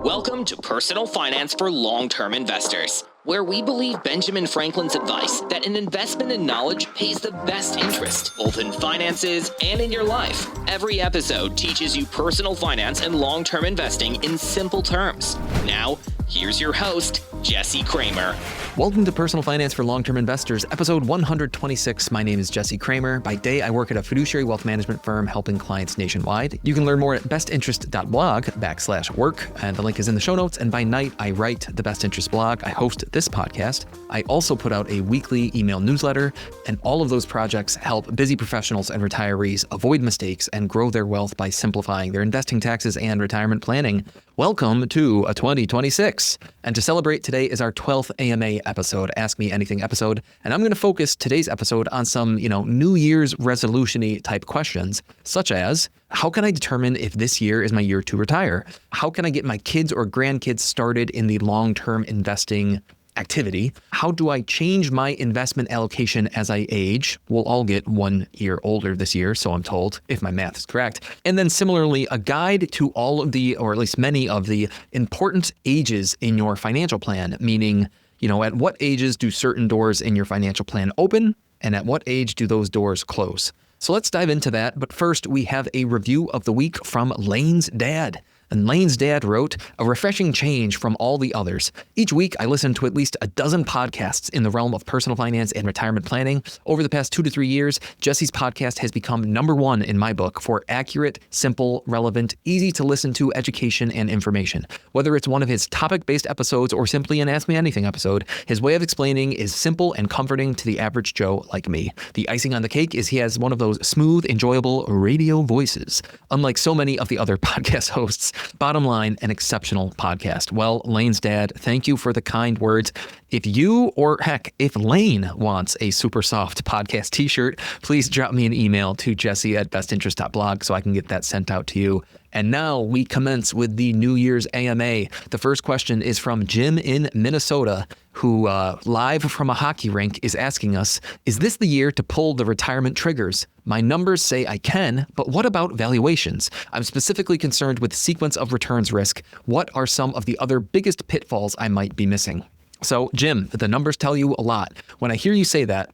Welcome to Personal Finance for Long-Term Investors, where we believe Benjamin Franklin's advice that an investment in knowledge pays the best interest, both in finances and in your life. Every episode teaches you personal finance and long-term investing in simple terms. Now, here's your host, Jesse Kramer. Welcome to Personal Finance for Long-Term Investors, episode 126. My name is Jesse Kramer. By day, I work at a fiduciary wealth management firm helping clients nationwide. You can learn more at bestinterest.blog/work, and the link is in the show notes. And by night, I write the Best Interest blog. I host this podcast. I also put out a weekly email newsletter, and all of those projects help busy professionals and retirees avoid mistakes and grow their wealth by simplifying their investing, taxes, and retirement planning. Welcome to 2026. And to celebrate, today is our 12th AMA episode, Ask Me Anything episode. And I'm going to focus today's episode on some, New Year's resolution-y type questions, such as, how can I determine if this year is my year to retire? How can I get my kids or grandkids started in the long-term investing activity? How do I change my investment allocation as I age? We'll all get 1 year older this year, so I'm told, if my math is correct. And then similarly, a guide to all of the, or at least many of the important ages in your financial plan, meaning, at what ages do certain doors in your financial plan open, and at what age do those doors close? So let's dive into that. But first, we have a review of the week from Lane's dad. And Lane's dad wrote, a refreshing change from all the others. Each week, I listen to at least a dozen podcasts in the realm of personal finance and retirement planning. Over the past 2 to 3 years, Jesse's podcast has become number one in my book for accurate, simple, relevant, easy to listen to education and information. Whether it's one of his topic-based episodes or simply an Ask Me Anything episode, his way of explaining is simple and comforting to the average Joe like me. The icing on the cake is he has one of those smooth, enjoyable radio voices, unlike so many of the other podcast hosts. Bottom line, an exceptional podcast. Well, Lane's dad, thank you for the kind words. If you, or heck, if Lane wants a super soft podcast t-shirt, please drop me an email to jesse@bestinterest.blog so I can get that sent out to you. And now we commence with the New Year's AMA. The first question is from Jim in Minnesota, who live from a hockey rink is asking us, is this the year to pull the retirement triggers? My numbers say I can, but what about valuations? I'm specifically concerned with sequence of returns risk. What are some of the other biggest pitfalls I might be missing? So Jim, the numbers tell you a lot. When I hear you say that,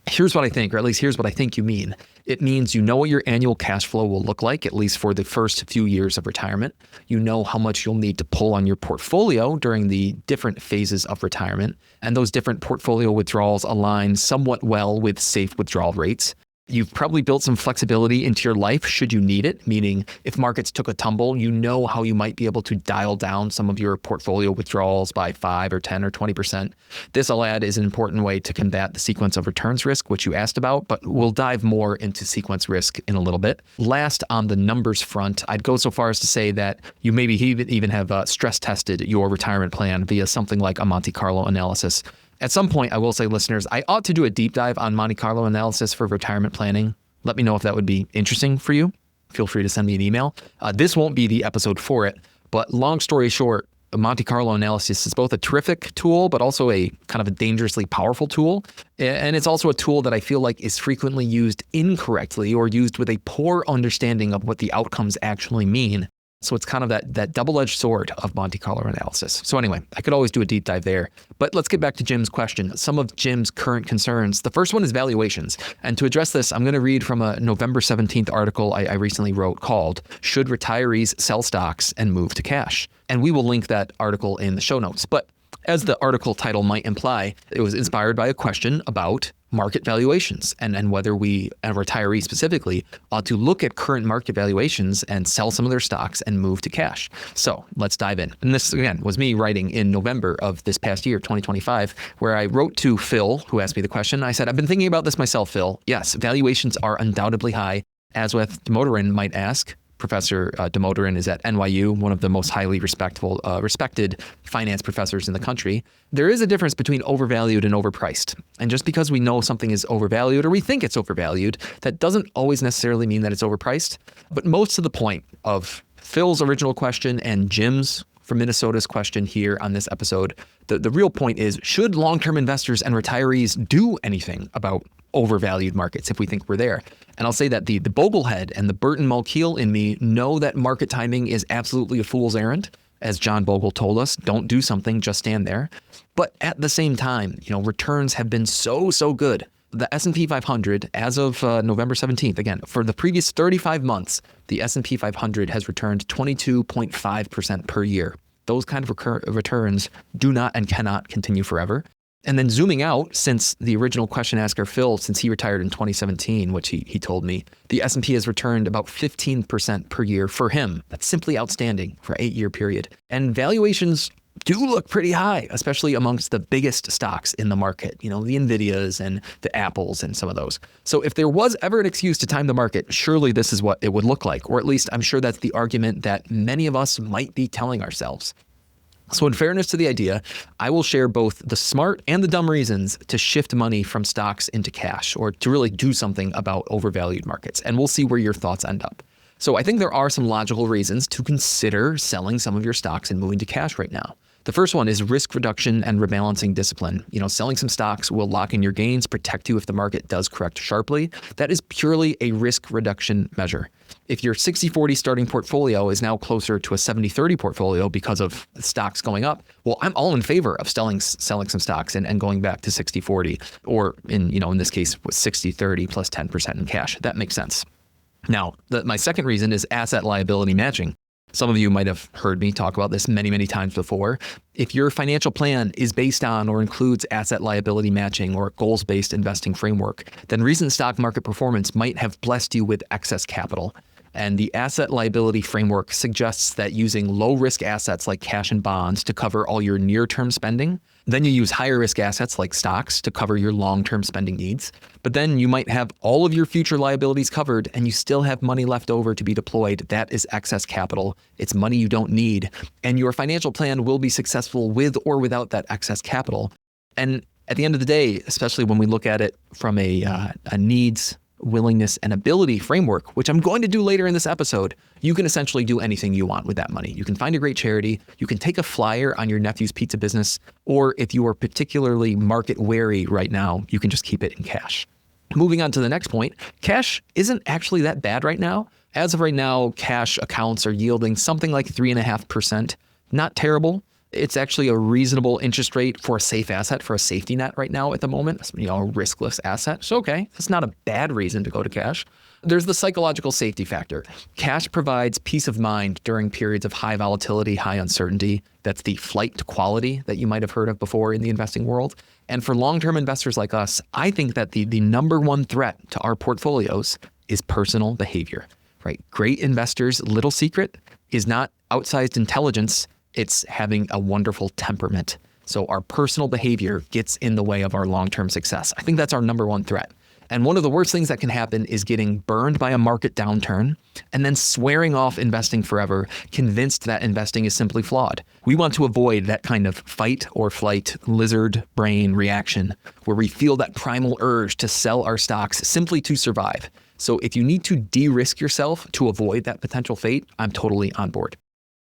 here's what I think, or at least here's what I think you mean. It means you know what your annual cash flow will look like, at least for the first few years of retirement. You know how much you'll need to pull on your portfolio during the different phases of retirement. And those different portfolio withdrawals align somewhat well with safe withdrawal rates. You've probably built some flexibility into your life should you need it, meaning if markets took a tumble, you know how you might be able to dial down some of your portfolio withdrawals by 5 or 10 or 20%. This, I'll add, is an important way to combat the sequence of returns risk, which you asked about, but we'll dive more into sequence risk in a little bit. Last, on the numbers front, I'd go so far as to say that you maybe even have stress tested your retirement plan via something like a Monte Carlo analysis. At some point, I will say, listeners, I ought to do a deep dive on Monte Carlo analysis for retirement planning. Let me know if that would be interesting for you. Feel free to send me an email. This won't be the episode for it, but long story short, Monte Carlo analysis is both a terrific tool, but also a kind of a dangerously powerful tool. And it's also a tool that I feel like is frequently used incorrectly or used with a poor understanding of what the outcomes actually mean. So it's kind of that double-edged sword of Monte Carlo analysis. So anyway, I could always do a deep dive there. But let's get back to Jim's question. Some of Jim's current concerns. The first one is valuations. And to address this, I'm going to read from a November 17th article I recently wrote called, Should Retirees Sell Stocks and Move to Cash? And we will link that article in the show notes. But as the article title might imply, it was inspired by a question about market valuations and whether we, a retiree specifically, ought to look at current market valuations and sell some of their stocks and move to cash. So let's dive in. And this, again, was me writing in November of this past year, 2025, where I wrote to Phil, who asked me the question. I said, I've been thinking about this myself, Phil. Yes, valuations are undoubtedly high, as with Damodaran might ask. Professor Damodaran is at NYU, one of the most highly respected finance professors in the country. There is a difference between overvalued and overpriced. And just because we know something is overvalued or we think it's overvalued, that doesn't always necessarily mean that it's overpriced. But most of the point of Phil's original question and Jim's from Minnesota's question here on this episode, the real point is, should long-term investors and retirees do anything about overvalued markets if we think we're there? And I'll say that the Boglehead and the Burton Mulkeel in me know that market timing is absolutely a fool's errand. As John Bogle told us, don't do something, just stand there. But at the same time, returns have been so good. The S&P 500, as of November 17th, again, for the previous 35 months, the S&P 500 has returned 22.5% per year. Those kind of returns do not and cannot continue forever. And then zooming out, since the original question asker Phil, since he retired in 2017, which he told me, the S&P has returned about 15% per year for him. That's simply outstanding for an 8-year period. And valuations do look pretty high, especially amongst the biggest stocks in the market, the Nvidias and the Apples and some of those. So if there was ever an excuse to time the market, surely this is what it would look like, or at least I'm sure that's the argument that many of us might be telling ourselves. So in fairness to the idea, I will share both the smart and the dumb reasons to shift money from stocks into cash, or to really do something about overvalued markets. And we'll see where your thoughts end up. So I think there are some logical reasons to consider selling some of your stocks and moving to cash right now. The first one is risk reduction and rebalancing discipline. Selling some stocks will lock in your gains, protect you if the market does correct sharply. That is purely a risk reduction measure. If your 60-40 starting portfolio is now closer to a 70-30 portfolio because of stocks going up, well, I'm all in favor of selling some stocks and going back to 60-40, or in this case, 60-30 plus 10% in cash. That makes sense. Now, my second reason is asset liability matching. Some of you might have heard me talk about this many, many times before. If your financial plan is based on or includes asset liability matching or a goals-based investing framework, then recent stock market performance might have blessed you with excess capital. And the asset liability framework suggests that using low-risk assets like cash and bonds to cover all your near-term spending, then you use higher-risk assets like stocks to cover your long-term spending needs. But then you might have all of your future liabilities covered and you still have money left over to be deployed. That is excess capital. It's money you don't need. And your financial plan will be successful with or without that excess capital. And at the end of the day, especially when we look at it from a needs, willingness, and ability framework, which I'm going to do later in this episode, you can essentially do anything you want with that money. You can find a great charity, you can take a flyer on your nephew's pizza business, or if you are particularly market wary right now, you can just keep it in cash. Moving on to the next point, cash isn't actually that bad right now. As of right now, cash accounts are yielding something like 3.5%. Not terrible. It's actually a reasonable interest rate for a safe asset, for a safety net right now at the moment, a riskless asset. So, okay, that's not a bad reason to go to cash. There's the psychological safety factor. Cash provides peace of mind during periods of high volatility, high uncertainty. That's the flight to quality that you might have heard of before in the investing world. And for long-term investors like us, I think that the number one threat to our portfolios is personal behavior, right? Great investors' little secret is not outsized intelligence. It's having a wonderful temperament. So our personal behavior gets in the way of our long-term success. I think that's our number one threat. And one of the worst things that can happen is getting burned by a market downturn and then swearing off investing forever, convinced that investing is simply flawed. We want to avoid that kind of fight or flight lizard brain reaction where we feel that primal urge to sell our stocks simply to survive. So if you need to de-risk yourself to avoid that potential fate, I'm totally on board.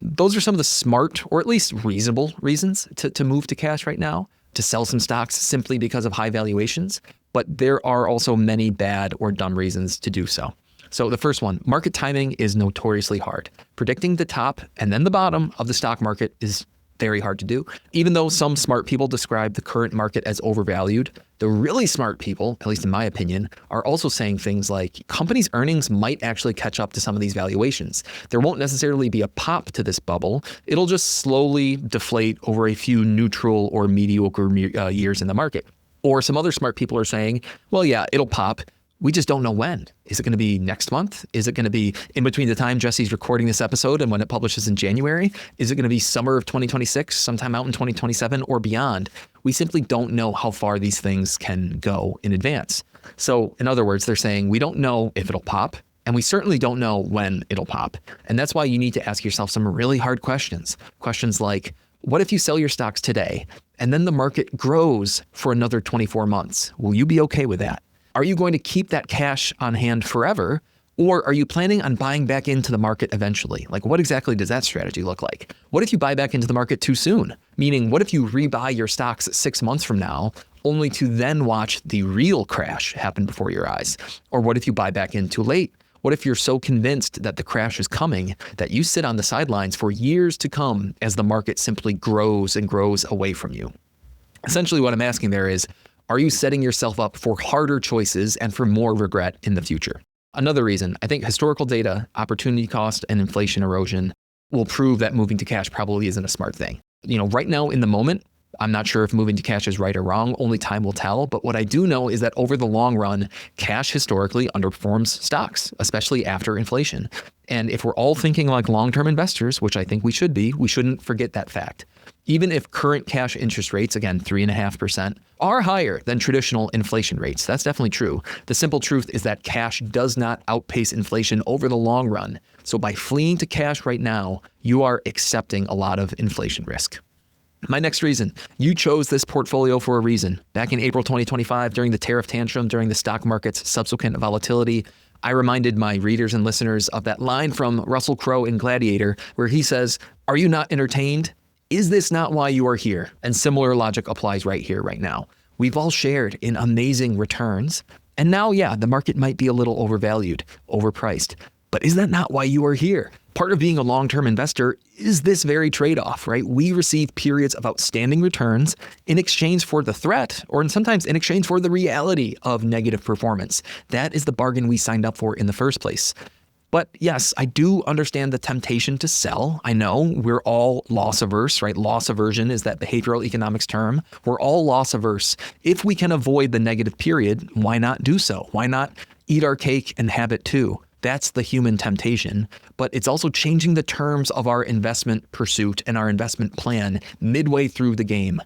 Those are some of the smart, or at least reasonable reasons to move to cash right now, to sell some stocks simply because of high valuations. But there are also many bad or dumb reasons to do so. So the first one, market timing is notoriously hard. Predicting the top and then the bottom of the stock market is very hard to do. Even though some smart people describe the current market as overvalued, the really smart people, at least in my opinion, are also saying things like companies' earnings might actually catch up to some of these valuations. There won't necessarily be a pop to this bubble. It'll just slowly deflate over a few neutral or mediocre years in the market. Or some other smart people are saying, well, yeah, it'll pop. We just don't know when. Is it going to be next month? Is it going to be in between the time Jesse's recording this episode and when it publishes in January? Is it going to be summer of 2026, sometime out in 2027 or beyond? We simply don't know how far these things can go in advance. So in other words, they're saying we don't know if it'll pop, and we certainly don't know when it'll pop. And that's why you need to ask yourself some really hard questions. Questions like, what if you sell your stocks today and then the market grows for another 24 months? Will you be okay with that? Are you going to keep that cash on hand forever, or are you planning on buying back into the market eventually? Like, what exactly does that strategy look like? What if you buy back into the market too soon? Meaning, what if you rebuy your stocks 6 months from now, only to then watch the real crash happen before your eyes? Or what if you buy back in too late? What if you're so convinced that the crash is coming that you sit on the sidelines for years to come as the market simply grows and grows away from you? Essentially, what I'm asking there is, are you setting yourself up for harder choices and for more regret in the future? Another reason, I think historical data, opportunity cost, and inflation erosion will prove that moving to cash probably isn't a smart thing. Right now in the moment, I'm not sure if moving to cash is right or wrong. Only time will tell. But what I do know is that over the long run, cash historically underperforms stocks, especially after inflation. And if we're all thinking like long-term investors, which I think we should be, we shouldn't forget that fact. Even if current cash interest rates, again, 3.5%, are higher than traditional inflation rates, that's definitely true. The simple truth is that cash does not outpace inflation over the long run. So by fleeing to cash right now, you are accepting a lot of inflation risk. My next reason, you chose this portfolio for a reason. Back in April 2025, during the tariff tantrum, during the stock market's subsequent volatility, I reminded my readers and listeners of that line from Russell Crowe in Gladiator, where he says, "Are you not entertained? Is this not why you are here?" And similar logic applies right here, right now. We've all shared in amazing returns. And now, the market might be a little overvalued, overpriced. But is that not why you are here? Part of being a long-term investor is this very trade-off, right? We receive periods of outstanding returns in exchange for the threat, or sometimes in exchange for the reality of negative performance. That is the bargain we signed up for in the first place. But yes, I do understand the temptation to sell. I know we're all loss averse, right? Loss aversion is that behavioral economics term. We're all loss averse. If we can avoid the negative period, why not do so? Why not eat our cake and have it too? That's the human temptation, but it's also changing the terms of our investment pursuit and our investment plan midway through the game.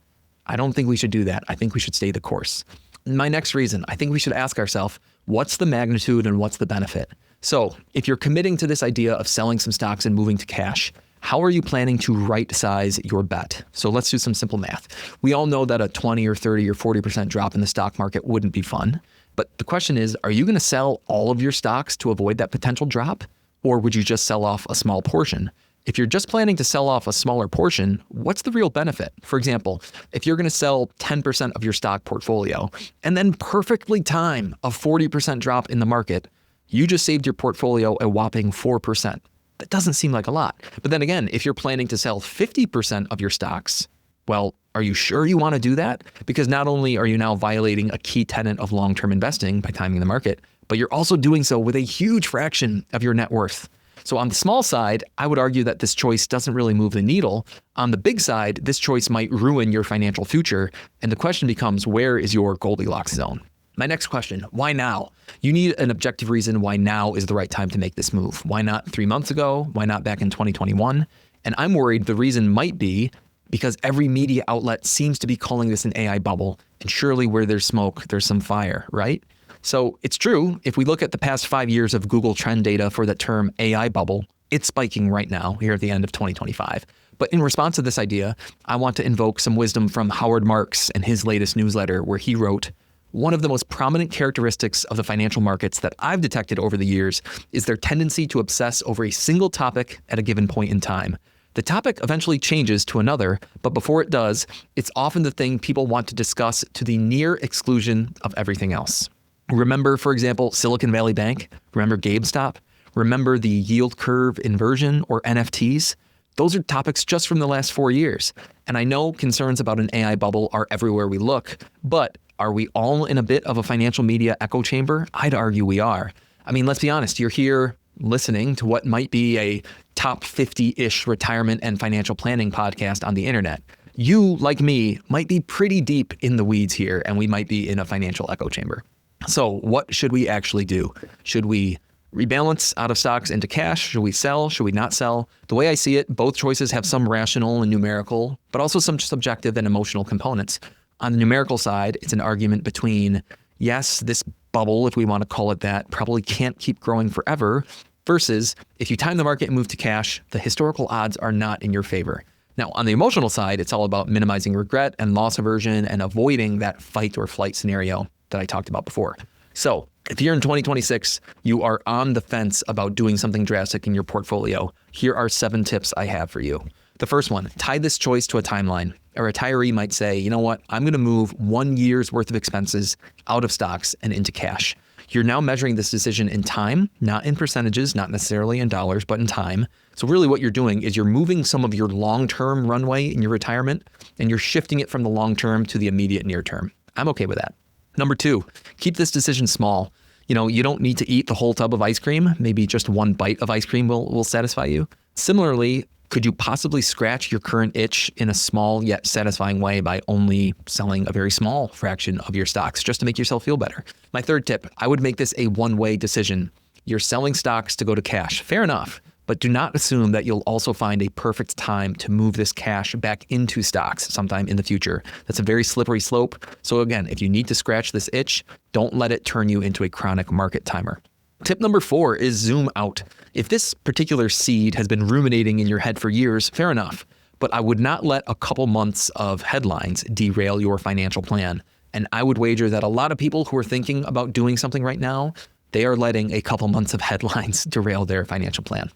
I don't think we should do that. I think we should stay the course. My next reason, I think we should ask ourselves, what's the magnitude and what's the benefit? So if you're committing to this idea of selling some stocks and moving to cash, how are you planning to right size your bet? So let's do some simple math. We all know that a 20 or 30 or 40% drop in the stock market wouldn't be fun. But the question is, are you going to sell all of your stocks to avoid that potential drop? Or would you just sell off a small portion? If you're just planning to sell off a smaller portion, what's the real benefit? For example, if you're going to sell 10% of your stock portfolio and then perfectly time a 40% drop in the market, you just saved your portfolio a whopping 4%. That doesn't seem like a lot. But then again, if you're planning to sell 50% of your stocks, well, are you sure you want to do that? Because not only are you now violating a key tenet of long-term investing by timing the market, but you're also doing so with a huge fraction of your net worth. So on the small side, I would argue that this choice doesn't really move the needle. On the big side, this choice might ruin your financial future. And the question becomes, where is your Goldilocks zone? My next question, why now? You need an objective reason why now is the right time to make this move. Why not 3 months ago? Why not back in 2021? And I'm worried the reason might be because every media outlet seems to be calling this an AI bubble. And surely where there's smoke, there's some fire, right? So it's true. If we look at the past 5 years of Google trend data for the term AI bubble, it's spiking right now here at the end of 2025. But in response to this idea, I want to invoke some wisdom from Howard Marks and his latest newsletter where he wrote, "One of the most prominent characteristics of the financial markets that I've detected over the years is their tendency to obsess over a single topic at a given point in time. The topic eventually changes to another, but before it does, it's often the thing people want to discuss to the near exclusion of everything else. Remember, for example, Silicon Valley Bank? Remember GameStop? Remember the yield curve inversion or NFTs? Those are topics just from the last 4 years. And I know concerns about an AI bubble are everywhere we look, but are we all in a bit of a financial media echo chamber? I'd argue we are. I mean, let's be honest, you're here listening to what might be a top 50-ish retirement and financial planning podcast on the internet. You, like me, might be pretty deep in the weeds here, and we might be in a financial echo chamber. So what should we actually do? Should we rebalance out of stocks into cash? Should we sell? Should we not sell? The way I see it, both choices have some rational and numerical, but also some subjective and emotional components. On the numerical side, it's an argument between, yes, this bubble, if we want to call it that, probably can't keep growing forever, versus if you time the market and move to cash, the historical odds are not in your favor. Now, on the emotional side, it's all about minimizing regret and loss aversion and avoiding that fight or flight scenario that I talked about before. So if you're in 2026, you are on the fence about doing something drastic in your portfolio, here are 7 tips I have for you. The first one, tie this choice to a timeline. A retiree might say, you know what, I'm going to move 1 year's worth of expenses out of stocks and into cash. You're now measuring this decision in time, not in percentages, not necessarily in dollars, but in time. So really what you're doing is you're moving some of your long-term runway in your retirement and you're shifting it from the long-term to the immediate near term. I'm okay with that. Number 2, keep this decision small. You don't need to eat the whole tub of ice cream. Maybe just one bite of ice cream will satisfy you. Similarly, could you possibly scratch your current itch in a small yet satisfying way by only selling a very small fraction of your stocks just to make yourself feel better? My 3rd tip, I would make this a one-way decision. You're selling stocks to go to cash. Fair enough. But do not assume that you'll also find a perfect time to move this cash back into stocks sometime in the future. That's a very slippery slope. So again, if you need to scratch this itch, don't let it turn you into a chronic market timer. Tip number 4 is zoom out. If this particular seed has been ruminating in your head for years, fair enough. But I would not let a couple months of headlines derail your financial plan. And I would wager that a lot of people who are thinking about doing something right now, they are letting a couple months of headlines derail their financial plan.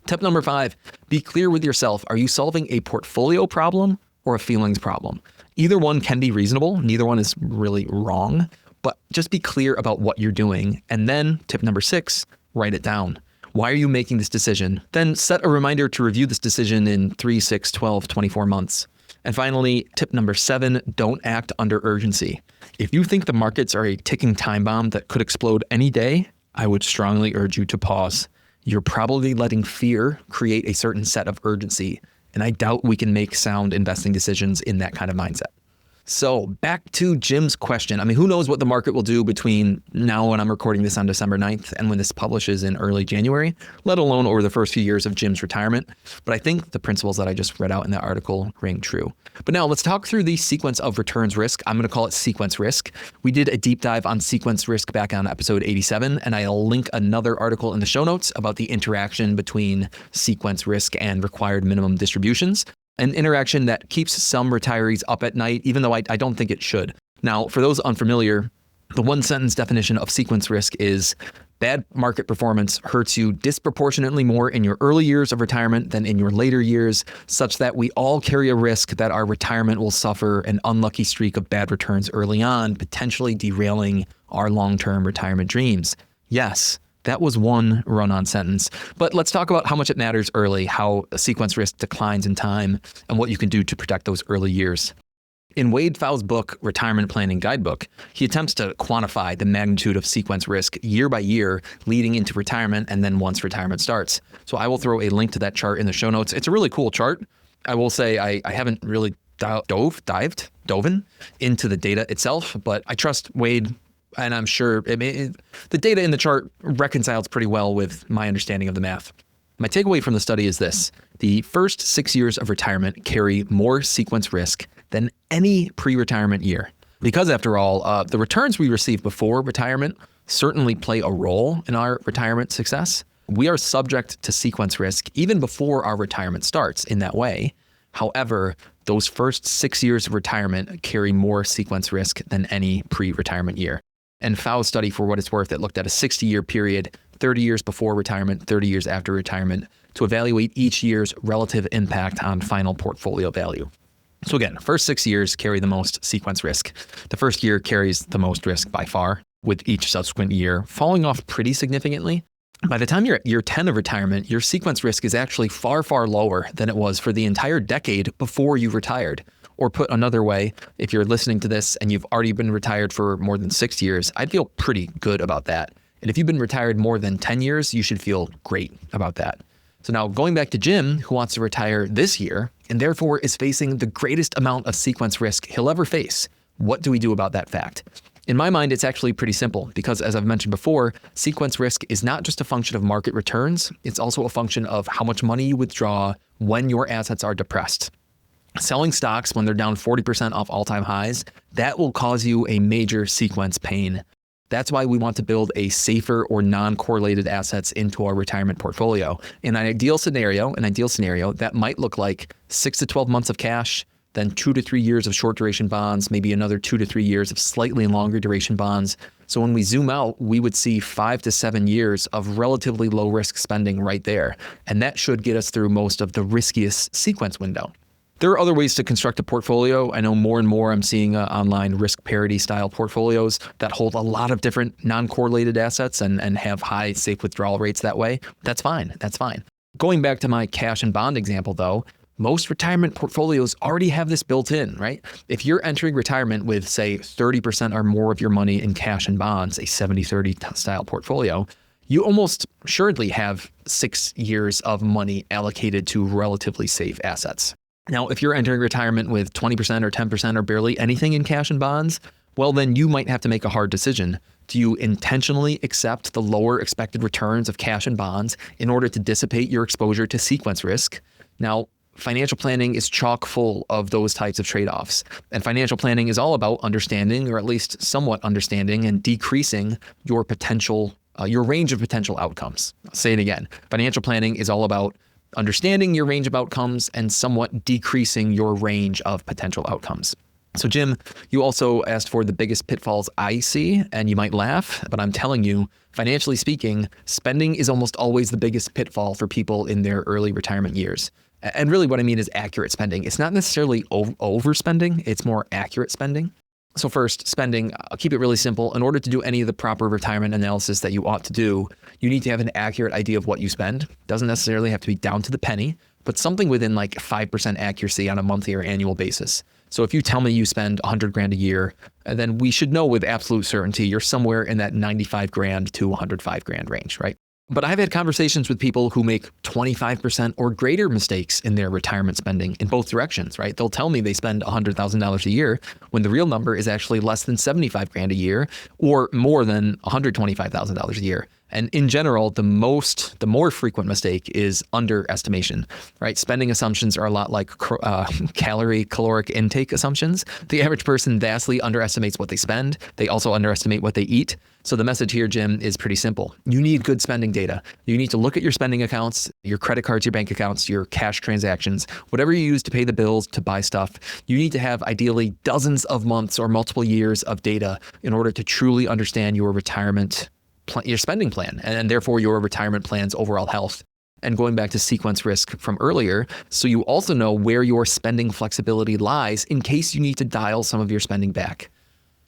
Tip number 5, be clear with yourself. Are you solving a portfolio problem or a feelings problem? Either one can be reasonable. Neither one is really wrong, but just be clear about what you're doing. And then tip number 6, write it down. Why are you making this decision? Then set a reminder to review this decision in 3, 6, 12, 24 months. And finally, tip number 7, don't act under urgency. If you think the markets are a ticking time bomb that could explode any day, I would strongly urge you to pause. You're probably letting fear create a certain set of urgency, and I doubt we can make sound investing decisions in that kind of mindset. So back to Jim's question. Who knows what the market will do between now when I'm recording this on December 9th and when this publishes in early January, let alone over the first few years of Jim's retirement. But I think the principles that I just read out in that article ring true. But now let's talk through the sequence of returns risk. I'm going to call it sequence risk. We did a deep dive on sequence risk back on episode 87, and I'll link another article in the show notes about the interaction between sequence risk and required minimum distributions. An interaction that keeps some retirees up at night, even though I don't think it should. Now, for those unfamiliar, the one-sentence definition of sequence risk is bad market performance hurts you disproportionately more in your early years of retirement than in your later years, such that we all carry a risk that our retirement will suffer an unlucky streak of bad returns early on, potentially derailing our long-term retirement dreams. Yes. That was one run-on sentence. But let's talk about how much it matters early, how sequence risk declines in time, and what you can do to protect those early years. In Wade Pfau's book, Retirement Planning Guidebook, he attempts to quantify the magnitude of sequence risk year by year leading into retirement and then once retirement starts. So I will throw a link to that chart in the show notes. It's a really cool chart. I will say I haven't really dove into the data itself, but I trust Wade. And I'm sure the data in the chart reconciles pretty well with my understanding of the math. My takeaway from the study is this. The first 6 years of retirement carry more sequence risk than any pre-retirement year. Because after all, the returns we receive before retirement certainly play a role in our retirement success. We are subject to sequence risk even before our retirement starts in that way. However, those first 6 years of retirement carry more sequence risk than any pre-retirement year. And Pfau's study, for what it's worth, it looked at a 60-year period, 30 years before retirement, 30 years after retirement, to evaluate each year's relative impact on final portfolio value. So again, first 6 years carry the most sequence risk. The first year carries the most risk by far, with each subsequent year falling off pretty significantly. By the time you're at year 10 of retirement, your sequence risk is actually far, far lower than it was for the entire decade before you retired. Or put another way, if you're listening to this and you've already been retired for more than 6 years, I'd feel pretty good about that. And if you've been retired more than 10 years, you should feel great about that. So now going back to Jim, who wants to retire this year and therefore is facing the greatest amount of sequence risk he'll ever face, what do we do about that fact? In my mind, it's actually pretty simple because, as I've mentioned before, sequence risk is not just a function of market returns, it's also a function of how much money you withdraw when your assets are depressed. Selling stocks when they're down 40% off all-time highs, that will cause you a major sequence pain. That's why we want to build a safer or non-correlated assets into our retirement portfolio. In an ideal scenario, that might look like 6 to 12 months of cash, then 2 to 3 years of short duration bonds, maybe another 2 to 3 years of slightly longer duration bonds. So when we zoom out, we would see 5 to 7 years of relatively low risk spending right there. And that should get us through most of the riskiest sequence window. There are other ways to construct a portfolio. I know more and more I'm seeing online risk parity style portfolios that hold a lot of different non-correlated assets and have high safe withdrawal rates that way. That's fine. That's fine. Going back to my cash and bond example though, most retirement portfolios already have this built in, right? If you're entering retirement with, say, 30% or more of your money in cash and bonds, a 70-30 style portfolio, you almost assuredly have 6 years of money allocated to relatively safe assets. Now, if you're entering retirement with 20% or 10% or barely anything in cash and bonds, well, then you might have to make a hard decision. Do you intentionally accept the lower expected returns of cash and bonds in order to dissipate your exposure to sequence risk? Now, financial planning is chock full of those types of trade-offs. And financial planning is all about understanding, or at least somewhat understanding, and decreasing your range of potential outcomes. I'll say it again. Financial planning is all about understanding your range of outcomes and somewhat decreasing your range of potential outcomes. So Jim, you also asked for the biggest pitfalls I see, and you might laugh, but I'm telling you, financially speaking, spending is almost always the biggest pitfall for people in their early retirement years. And really what I mean is accurate spending. It's not necessarily overspending, it's more accurate spending. So first, spending, I'll keep it really simple. In order to do any of the proper retirement analysis that you ought to do, you need to have an accurate idea of what you spend. Doesn't necessarily have to be down to the penny, but something within like 5% accuracy on a monthly or annual basis. So if you tell me you spend $100,000 a year, then we should know with absolute certainty you're somewhere in that $95,000 to $105,000 range, right? But I've had conversations with people who make 25% or greater mistakes in their retirement spending in both directions, right? They'll tell me they spend $100,000 a year when the real number is actually less than $75,000 a year or more than $125,000 a year. And in general, the more frequent mistake is underestimation, right? Spending assumptions are a lot like caloric intake assumptions. The average person vastly underestimates what they spend. They also underestimate what they eat. So the message here, Jim, is pretty simple. You need good spending data. You need to look at your spending accounts, your credit cards, your bank accounts, your cash transactions, whatever you use to pay the bills, to buy stuff. You need to have ideally dozens of months or multiple years of data in order to truly understand your your spending plan, and therefore your retirement plan's overall health. And going back to sequence risk from earlier, so you also know where your spending flexibility lies in case you need to dial some of your spending back.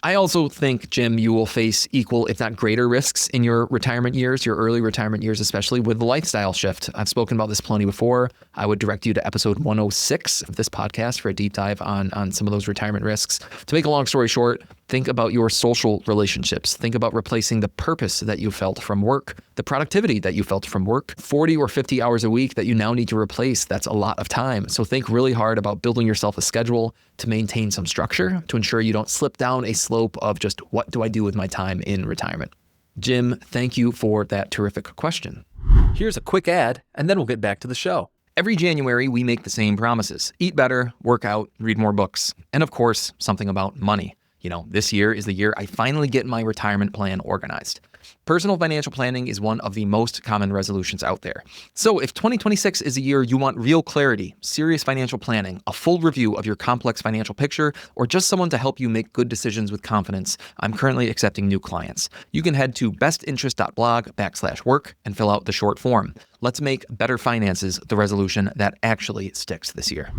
I also think, Jim, you will face equal, if not greater risks in your retirement years, your early retirement years, especially with the lifestyle shift. I've spoken about this plenty before. I would direct you to episode 106 of this podcast for a deep dive on some of those retirement risks. To make a long story short, think about your social relationships. Think about replacing the purpose that you felt from work, the productivity that you felt from work. 40 or 50 hours a week that you now need to replace, that's a lot of time. So think really hard about building yourself a schedule to maintain some structure, to ensure you don't slip down a slope of just what do I do with my time in retirement. Jim, thank you for that terrific question. Here's a quick ad, and then we'll get back to the show. Every January, we make the same promises. Eat better, work out, read more books, and of course, something about money. You know, this year is the year I finally get my retirement plan organized. Personal financial planning is one of the most common resolutions out there. So if 2026 is a year you want real clarity, serious financial planning, a full review of your complex financial picture, or just someone to help you make good decisions with confidence, I'm currently accepting new clients. You can head to bestinterest.blog/work and fill out the short form. Let's make better finances the resolution that actually sticks this year.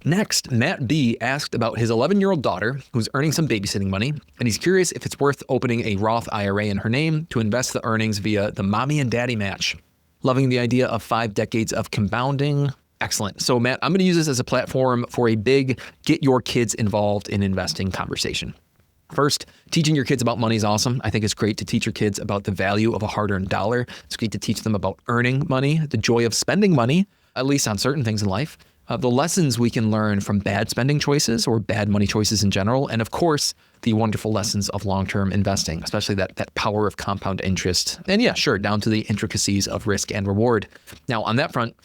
Next, Matt B. asked about his 11-year-old daughter who's earning some babysitting money, and he's curious if it's worth opening a Roth IRA in her name to invest the earnings via the mommy and daddy match. Loving the idea of 5 decades of compounding. Excellent. So Matt, I'm going to use this as a platform for a big get your kids involved in investing conversation. First, teaching your kids about money is awesome. I think it's great to teach your kids about the value of a hard-earned dollar. It's great to teach them about earning money, the joy of spending money, at least on certain things in life. The lessons we can learn from bad spending choices or bad money choices in general, and of course, the wonderful lessons of long-term investing, especially that power of compound interest, and yeah, sure, down to the intricacies of risk and reward. Now, on that front,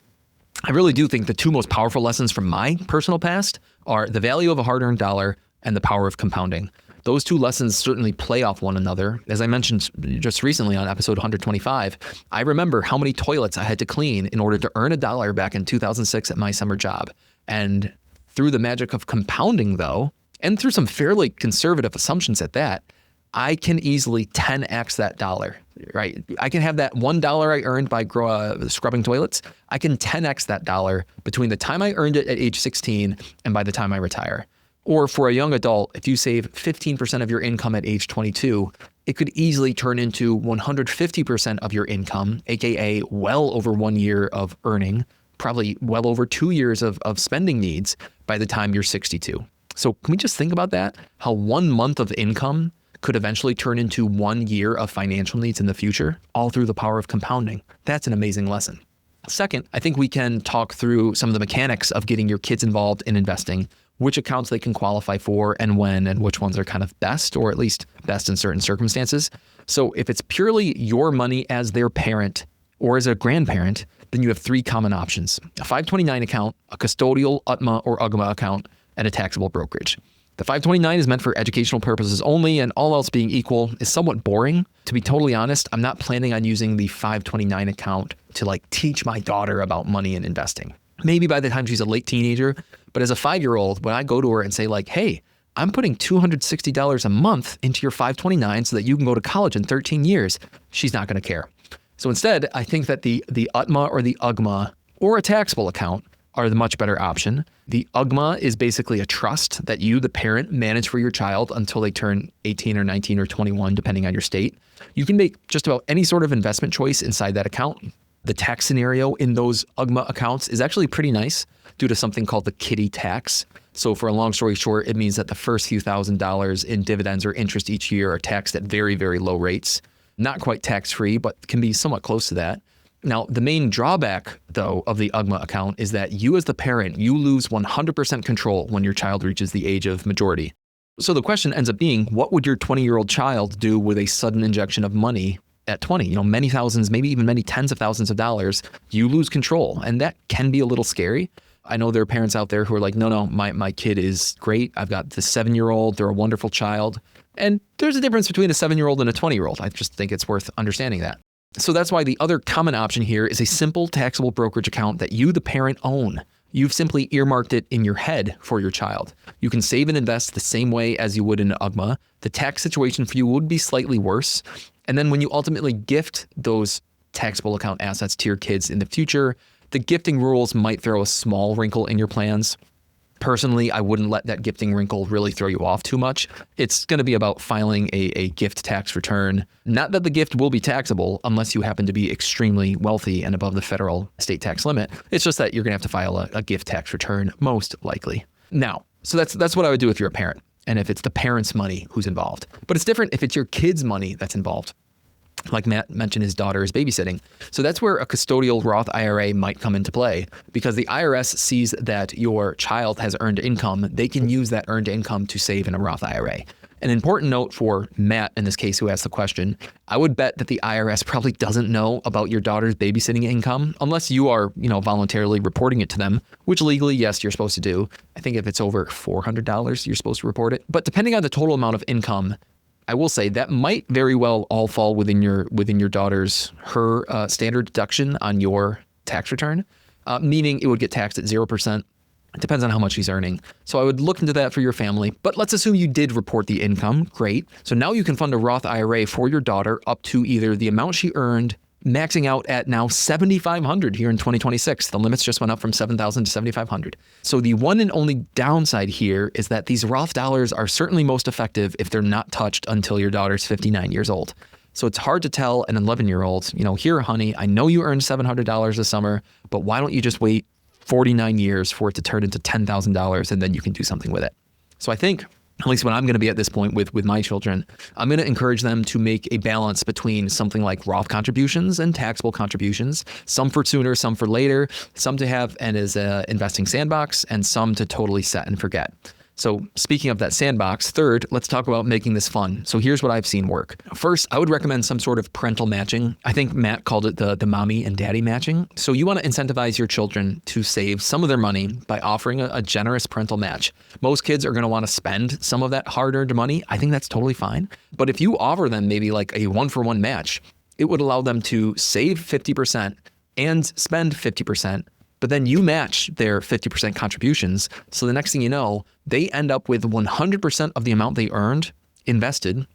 I really do think the 2 most powerful lessons from my personal past are the value of a hard-earned dollar and the power of compounding. Those 2 lessons certainly play off one another. As I mentioned just recently on episode 125, I remember how many toilets I had to clean in order to earn $1 back in 2006 at my summer job. And through the magic of compounding, though, and through some fairly conservative assumptions at that, I can easily 10x that dollar right? I can have that $1 I earned by scrubbing toilets. I can 10x that dollar between the time I earned it at age 16 and by the time I retire. Or for a young adult, if you save 15% of your income at age 22, it could easily turn into 150% of your income, aka well over 1 year of earning, probably well over 2 years of spending needs by the time you're 62. So can we just think about that? How 1 month of income could eventually turn into 1 year of financial needs in the future, all through the power of compounding. That's an amazing lesson. Second, I think we can talk through some of the mechanics of getting your kids involved in investing, which accounts they can qualify for and when, and which ones are kind of best, or at least best in certain circumstances. So if it's purely your money as their parent or as a grandparent, then you have 3 common options: a 529 account, a custodial, UTMA, or UGMA account, and a taxable brokerage. The 529 is meant for educational purposes only, and all else being equal is somewhat boring. To be totally honest, I'm not planning on using the 529 account to teach my daughter about money and investing. Maybe by the time she's a late teenager, but as a 5-year-old, when I go to her and say hey, I'm putting $260 a month into your 529 so that you can go to college in 13 years, she's not going to care. So instead, I think that the UTMA or the UGMA or a taxable account are the much better option. The UGMA is basically a trust that you, the parent, manage for your child until they turn 18 or 19 or 21, depending on your state. You can make just about any sort of investment choice inside that account. The tax scenario in those UGMA accounts is actually pretty nice due to something called the kiddie tax. So for a long story short, it means that the first few $1,000s in dividends or interest each year are taxed at very, very low rates. Not quite tax-free, but can be somewhat close to that. Now, the main drawback, though, of the UGMA account is that you as the parent, you lose 100% control when your child reaches the age of majority. So the question ends up being, what would your 20-year-old child do with a sudden injection of money at 20? Many thousands, maybe even many tens of thousands of dollars, you lose control. And that can be a little scary. I know there are parents out there who are like, no, my kid is great. I've got this 7-year-old. They're a wonderful child. And there's a difference between a 7-year-old and a 20-year-old. I just think it's worth understanding that. So that's why the other common option here is a simple taxable brokerage account that you, the parent, own. You've simply earmarked it in your head for your child. You can save and invest the same way as you would in an UGMA. The tax situation for you would be slightly worse. And then when you ultimately gift those taxable account assets to your kids in the future, the gifting rules might throw a small wrinkle in your plans. Personally, I wouldn't let that gifting wrinkle really throw you off too much. It's going to be about filing a gift tax return. Not that the gift will be taxable unless you happen to be extremely wealthy and above the federal state tax limit. It's just that you're going to have to file a gift tax return, most likely. Now, so that's what I would do if you're a parent and if it's the parent's money who's involved. But it's different if it's your kid's money that's involved. Like Matt mentioned, his daughter is babysitting. So that's where a custodial Roth IRA might come into play, because the IRS sees that your child has earned income. They can use that earned income to save in a Roth IRA. An important note for Matt, in this case, who asked the question, I would bet that the IRS probably doesn't know about your daughter's babysitting income unless you are, voluntarily reporting it to them, which legally, yes, you're supposed to do. I think if it's over $400, you're supposed to report it. But depending on the total amount of income, I will say that might very well all fall within your daughter's standard deduction on your tax return, meaning it would get taxed at 0%. It depends on how much she's earning. So I would look into that for your family. But let's assume you did report the income. Great. So now you can fund a Roth IRA for your daughter up to either the amount she earned, maxing out at now $7,500 here in 2026. The limits just went up from $7,000 to $7,500. So the one and only downside here is that these Roth dollars are certainly most effective if they're not touched until your daughter's 59 years old. So it's hard to tell an 11-year-old, here, honey, I know you earned $700 this summer, but why don't you just wait 49 years for it to turn into $10,000 and then you can do something with it. So I think, at least when I'm going to be at this point with my children, I'm going to encourage them to make a balance between something like Roth contributions and taxable contributions, some for sooner, some for later, some to have and as an investing sandbox, and some to totally set and forget. So speaking of that sandbox, third, let's talk about making this fun. So here's what I've seen work. First, I would recommend some sort of parental matching. I think Matt called it the mommy and daddy matching. So you want to incentivize your children to save some of their money by offering a generous parental match. Most kids are going to want to spend some of that hard-earned money. I think that's totally fine. But if you offer them maybe like a 1-for-1 match, it would allow them to save 50% and spend 50%. But then you match their 50% contributions. So the next thing you know, they end up with 100% of the amount they earned invested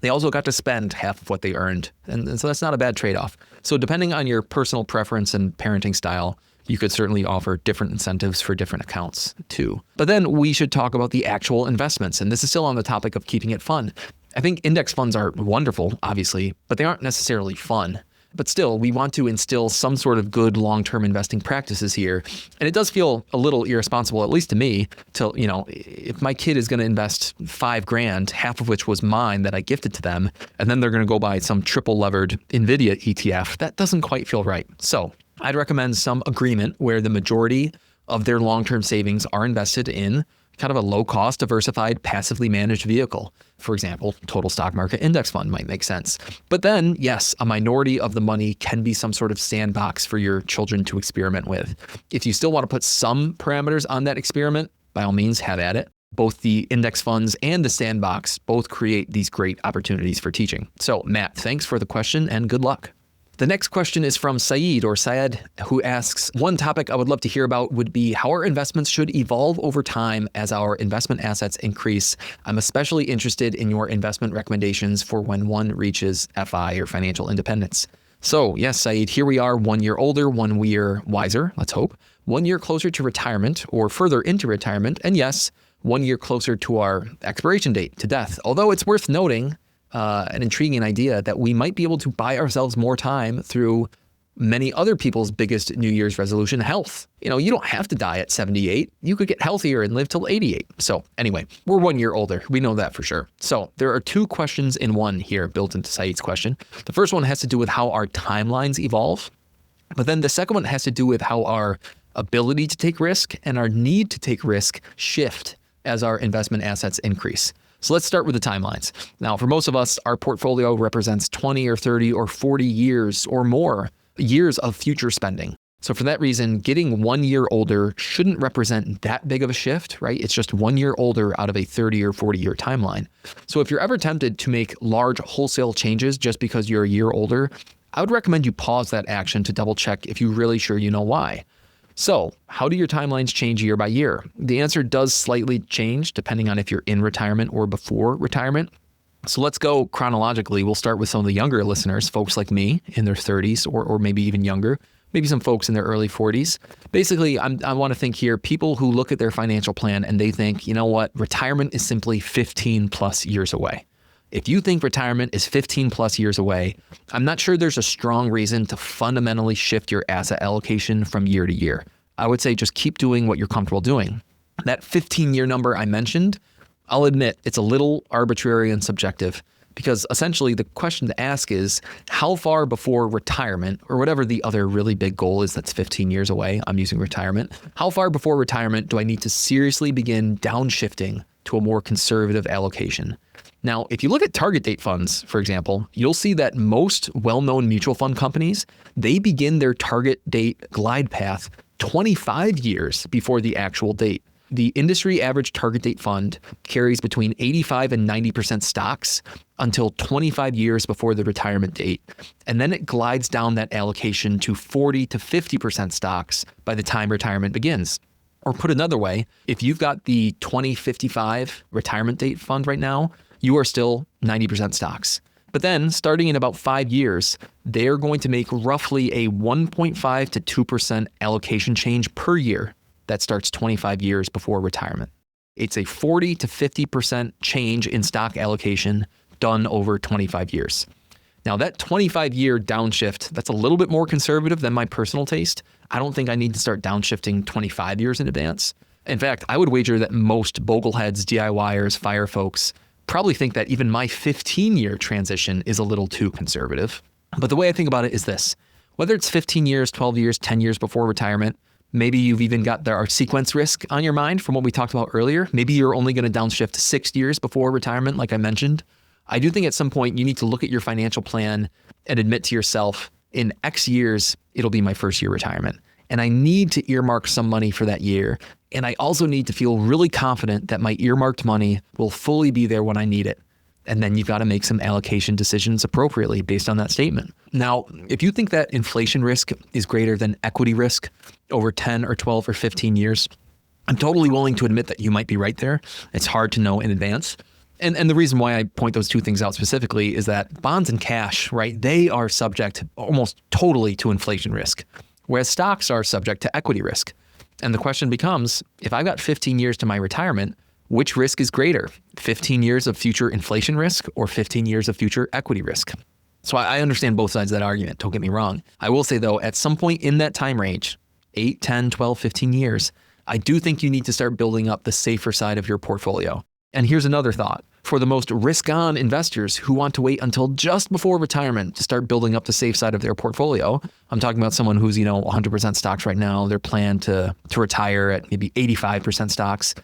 They also got to spend half of what they earned. And so that's not a bad trade-off. So depending on your personal preference and parenting style, you could certainly offer different incentives for different accounts too. But then we should talk about the actual investments. And this is still on the topic of keeping it fun. I think index funds are wonderful, obviously, but they aren't necessarily fun. But still, we want to instill some sort of good long-term investing practices here. And it does feel a little irresponsible, at least to me, to, if my kid is going to invest $5,000, half of which was mine that I gifted to them, and then they're going to go buy some triple levered NVIDIA ETF, that doesn't quite feel right. So I'd recommend some agreement where the majority of their long-term savings are invested in kind of a low-cost, diversified, passively managed vehicle. For example, total stock market index fund might make sense. But then, yes, a minority of the money can be some sort of sandbox for your children to experiment with. If you still want to put some parameters on that experiment, by all means, have at it. Both the index funds and the sandbox both create these great opportunities for teaching. So, Matt, thanks for the question and good luck. The next question is from Syed, who asks, one topic I would love to hear about would be how our investments should evolve over time as our investment assets increase. I'm especially interested in your investment recommendations for when one reaches FI or financial independence. So yes, Syed, here we are 1 year older, 1 year wiser, let's hope, 1 year closer to retirement or further into retirement. And yes, 1 year closer to our expiration date, to death. Although it's worth noting, an intriguing idea that we might be able to buy ourselves more time through many other people's biggest New Year's resolution, health. You don't have to die at 78. You could get healthier and live till 88. So anyway, we're 1 year older. We know that for sure. So there are two questions in one here built into Saeed's question. The first one has to do with how our timelines evolve. But then the second one has to do with how our ability to take risk and our need to take risk shift as our investment assets increase. So let's start with the timelines. Now, for most of us, our portfolio represents 20 or 30 or 40 years or more years of future spending. So for that reason, getting 1 year older shouldn't represent that big of a shift, right? It's just 1 year older out of a 30 or 40 year timeline. So if you're ever tempted to make large wholesale changes just because you're a year older, I would recommend you pause that action to double check if you're really sure you know why. So how do your timelines change year by year? The answer does slightly change depending on if you're in retirement or before retirement. So let's go chronologically. We'll start with some of the younger listeners, folks like me in their 30s or maybe even younger, maybe some folks in their early 40s. Basically, I want to think here, people who look at their financial plan and they think, you know what, retirement is simply 15 plus years away. If you think retirement is 15 plus years away, I'm not sure there's a strong reason to fundamentally shift your asset allocation from year to year. I would say just keep doing what you're comfortable doing. That 15-year number I mentioned, I'll admit it's a little arbitrary and subjective because essentially the question to ask is how far before retirement or whatever the other really big goal is that's 15 years away, I'm using retirement, how far before retirement do I need to seriously begin downshifting to a more conservative allocation? Now, if you look at target date funds, for example, you'll see that most well-known mutual fund companies, they begin their target date glide path 25 years before the actual date. The industry average target date fund carries between 85 and 90% stocks until 25 years before the retirement date. And then it glides down that allocation to 40 to 50% stocks by the time retirement begins. Or put another way, if you've got the 2055 retirement date fund right now, you are still 90% stocks. But then starting in about 5 years, they're going to make roughly a 1.5 to 2% allocation change per year that starts 25 years before retirement. It's a 40 to 50% change in stock allocation done over 25 years. Now that 25-year downshift, that's a little bit more conservative than my personal taste. I don't think I need to start downshifting 25 years in advance. In fact, I would wager that most bogleheads, DIYers, fire folks probably think that even my 15-year transition is a little too conservative. But the way I think about it is this. Whether it's 15 years, 12 years, 10 years before retirement, maybe you've even got our sequence risk on your mind from what we talked about earlier. Maybe you're only going to downshift 6 years before retirement, like I mentioned. I do think at some point you need to look at your financial plan and admit to yourself, in X years, it'll be my first year retirement. And I need to earmark some money for that year. And I also need to feel really confident that my earmarked money will fully be there when I need it. And then you've got to make some allocation decisions appropriately based on that statement. Now, if you think that inflation risk is greater than equity risk over 10 or 12 or 15 years, I'm totally willing to admit that you might be right there. It's hard to know in advance. And the reason why I point those two things out specifically is that bonds and cash, right, they are subject almost totally to inflation risk, whereas stocks are subject to equity risk. And the question becomes, if I've got 15 years to my retirement, which risk is greater, 15 years of future inflation risk or 15 years of future equity risk? So I understand both sides of that argument, don't get me wrong. I will say though, at some point in that time range, 8, 10, 12, 15 years, I do think you need to start building up the safer side of your portfolio. And here's another thought. For the most risk-on investors who want to wait until just before retirement to start building up the safe side of their portfolio, I'm talking about someone who's, 100% stocks right now, their plan to retire at maybe 85% stocks.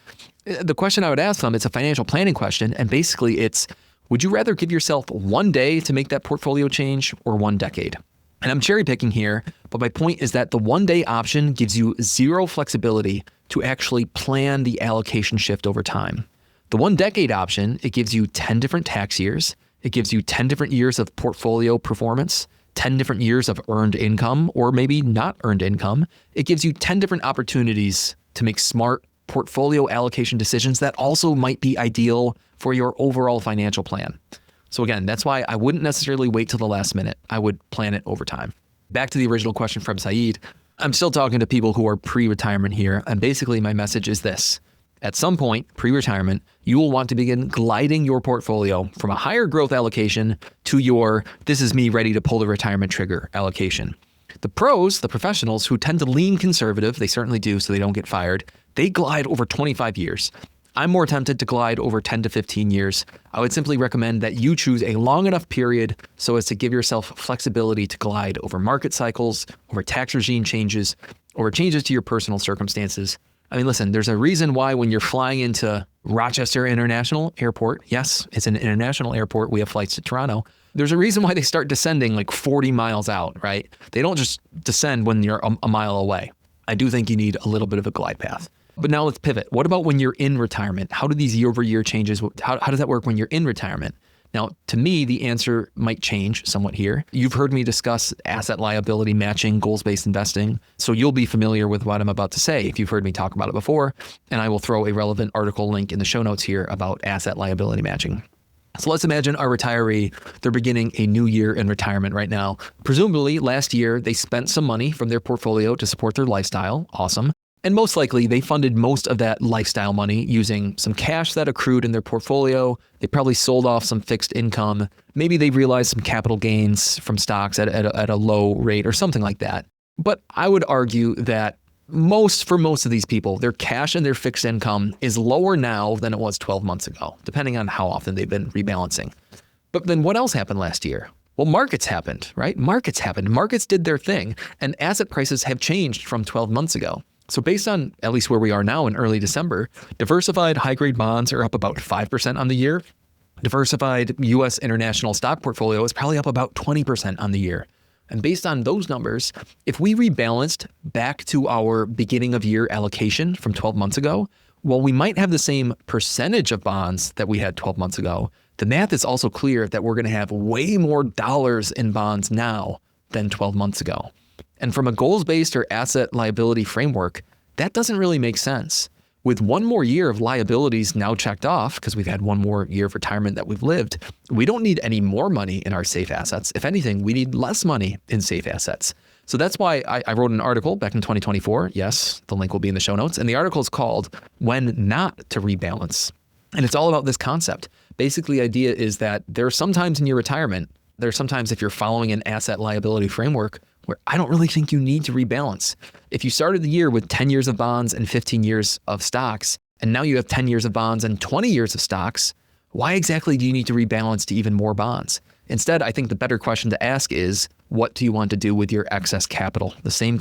The question I would ask them, it's a financial planning question, and basically it's, would you rather give yourself one day to make that portfolio change or one decade? And I'm cherry picking here, but my point is that the one-day option gives you zero flexibility to actually plan the allocation shift over time. The 1 decade option, it gives you 10 different tax years. It gives you 10 different years of portfolio performance, 10 different years of earned income, or maybe not earned income. It gives you 10 different opportunities to make smart portfolio allocation decisions that also might be ideal for your overall financial plan. So again, that's why I wouldn't necessarily wait till the last minute. I would plan it over time. Back to the original question from Saeed. I'm still talking to people who are pre-retirement here, and basically my message is this. At some point, pre-retirement, you will want to begin gliding your portfolio from a higher growth allocation to your, this is me ready to pull the retirement trigger allocation. The pros, the professionals who tend to lean conservative, they certainly do so they don't get fired, they glide over 25 years. I'm more tempted to glide over 10 to 15 years. I would simply recommend that you choose a long enough period so as to give yourself flexibility to glide over market cycles, over tax regime changes, over changes to your personal circumstances. I mean, listen, there's a reason why when you're flying into Rochester International Airport, yes, it's an international airport. We have flights to Toronto. There's a reason why they start descending like 40 miles out, right? They don't just descend when you're a mile away. I do think you need a little bit of a glide path. But now let's pivot. What about when you're in retirement? How do these year-over-year changes, how does that work when you're in retirement? Now, to me, the answer might change somewhat here. You've heard me discuss asset liability matching, goals-based investing, so you'll be familiar with what I'm about to say if you've heard me talk about it before, and I will throw a relevant article link in the show notes here about asset liability matching. So let's imagine our retiree, they're beginning a new year in retirement right now. Presumably, last year, they spent some money from their portfolio to support their lifestyle. Awesome. And most likely, they funded most of that lifestyle money using some cash that accrued in their portfolio. They probably sold off some fixed income. Maybe they realized some capital gains from stocks at a low rate or something like that. But I would argue that for most of these people, their cash and their fixed income is lower now than it was 12 months ago, depending on how often they've been rebalancing. But then what else happened last year? Well, markets happened, right? Markets happened. Markets did their thing, and asset prices have changed from 12 months ago. So based on at least where we are now in early December, diversified high-grade bonds are up about 5% on the year. Diversified U.S. international stock portfolio is probably up about 20% on the year. And based on those numbers, if we rebalanced back to our beginning of year allocation from 12 months ago, while we might have the same percentage of bonds that we had 12 months ago, the math is also clear that we're going to have way more dollars in bonds now than 12 months ago. And from a goals-based or asset liability framework, that doesn't really make sense. With one more year of liabilities now checked off, because we've had one more year of retirement that we've lived, we don't need any more money in our safe assets. If anything, we need less money in safe assets. So that's why I wrote an article back in 2024. Yes, the link will be in the show notes. And the article is called When Not to Rebalance. And it's all about this concept. Basically, the idea is that there are some times in your retirement, there are sometimes if you're following an asset liability framework, where I don't really think you need to rebalance. If you started the year with 10 years of bonds and 15 years of stocks, and now you have 10 years of bonds and 20 years of stocks, why exactly do you need to rebalance to even more bonds? Instead, I think the better question to ask is, what do you want to do with your excess capital? The same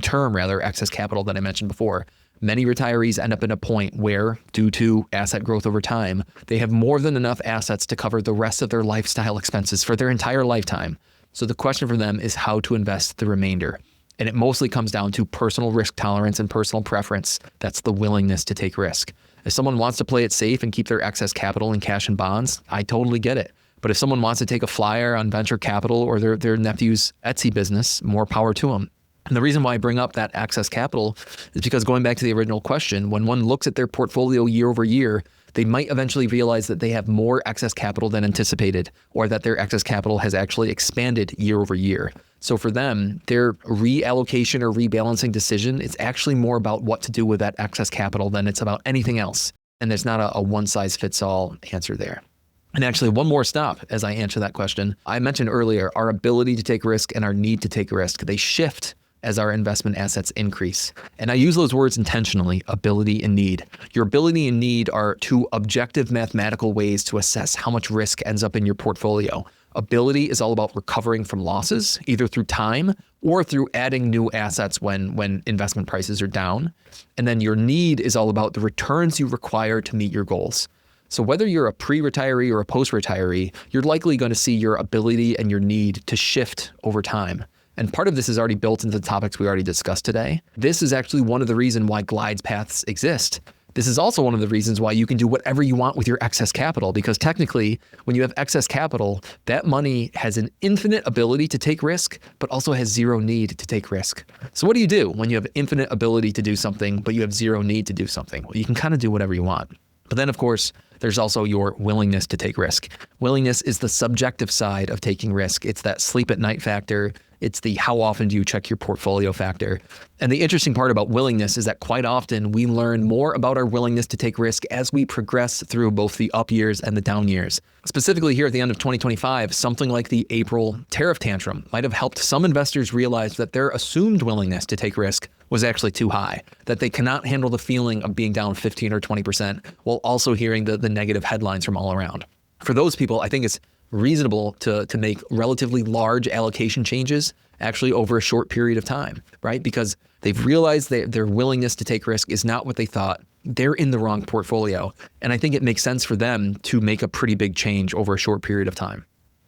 term, excess capital that I mentioned before. Many retirees end up in a point where, due to asset growth over time, they have more than enough assets to cover the rest of their lifestyle expenses for their entire lifetime. So the question for them is how to invest the remainder. And it mostly comes down to personal risk tolerance and personal preference. That's the willingness to take risk. If someone wants to play it safe and keep their excess capital in cash and bonds, I totally get it. But if someone wants to take a flyer on venture capital or their nephew's Etsy business, more power to them. And the reason why I bring up that excess capital is because going back to the original question, when one looks at their portfolio year over year, they might eventually realize that they have more excess capital than anticipated, or that their excess capital has actually expanded year over year. So for them, their reallocation or rebalancing decision is actually more about what to do with that excess capital than it's about anything else. And there's not a one-size-fits-all answer there. And actually, one more stop as I answer that question. I mentioned earlier, our ability to take risk and our need to take risk, they shift as our investment assets increase. And I use those words intentionally, ability and need. Your ability and need are two objective mathematical ways to assess how much risk ends up in your portfolio. Ability is all about recovering from losses, either through time or through adding new assets when investment prices are down. And then your need is all about the returns you require to meet your goals. So whether you're a pre-retiree or a post-retiree, you're likely going to see your ability and your need to shift over time. And part of this is already built into the topics we already discussed today. This is actually one of the reasons why glide paths exist. This is also one of the reasons why you can do whatever you want with your excess capital, because technically, when you have excess capital, that money has an infinite ability to take risk, but also has zero need to take risk. So what do you do when you have infinite ability to do something, but you have zero need to do something? Well, you can kind of do whatever you want. But then, of course, there's also your willingness to take risk. Willingness is the subjective side of taking risk. It's that sleep at night factor. It's the how often do you check your portfolio factor. And the interesting part about willingness is that quite often we learn more about our willingness to take risk as we progress through both the up years and the down years. Specifically here at the end of 2025, something like the April tariff tantrum might have helped some investors realize that their assumed willingness to take risk was actually too high, that they cannot handle the feeling of being down 15 or 20% while also hearing the negative headlines from all around. For those people, I think it's reasonable to make relatively large allocation changes actually over a short period of time, right? Because they've realized that their willingness to take risk is not what they thought. They're in the wrong portfolio. And I think it makes sense for them to make a pretty big change over a short period of time.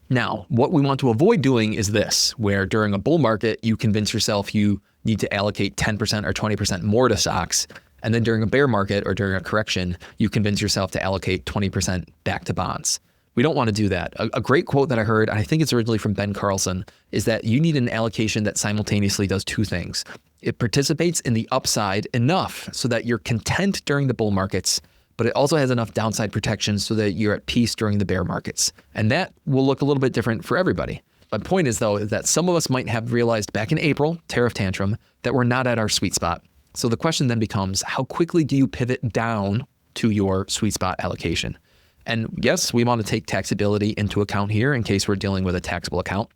Now, what we want to avoid doing is this, where during a bull market, you convince yourself you need to allocate 10% or 20% more to stocks. And then during a bear market or during a correction, you convince yourself to allocate 20% back to bonds. We don't want to do that. A great quote that I heard, and I think it's originally from Ben Carlson, is that you need an allocation that simultaneously does two things. It participates in the upside enough so that you're content during the bull markets, but it also has enough downside protection so that you're at peace during the bear markets. And that will look a little bit different for everybody. My point is, though, that some of us might have realized back in April, tariff tantrum, that we're not at our sweet spot. So the question then becomes, how quickly do you pivot down to your sweet spot allocation? And yes, we want to take taxability into account here in case we're dealing with a taxable account.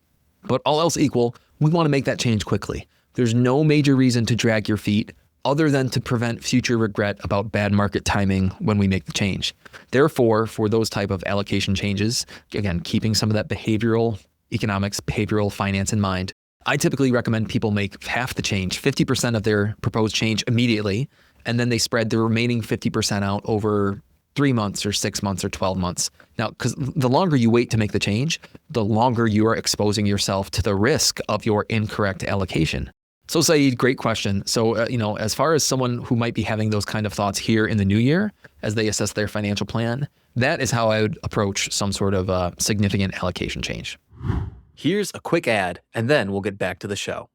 But all else equal, we want to make that change quickly. There's no major reason to drag your feet other than to prevent future regret about bad market timing when we make the change. Therefore, for those type of allocation changes, again, keeping some of that behavioral economics, behavioral finance in mind, I typically recommend people make half the change, 50% of their proposed change immediately, and then they spread the remaining 50% out over 3 months or 6 months or 12 months. Now, because the longer you wait to make the change, the longer you are exposing yourself to the risk of your incorrect allocation. So Saeed, great question. So, as far as someone who might be having those kind of thoughts here in the new year, as they assess their financial plan, that is how I would approach some sort of significant allocation change. Here's a quick ad, and then we'll get back to the show.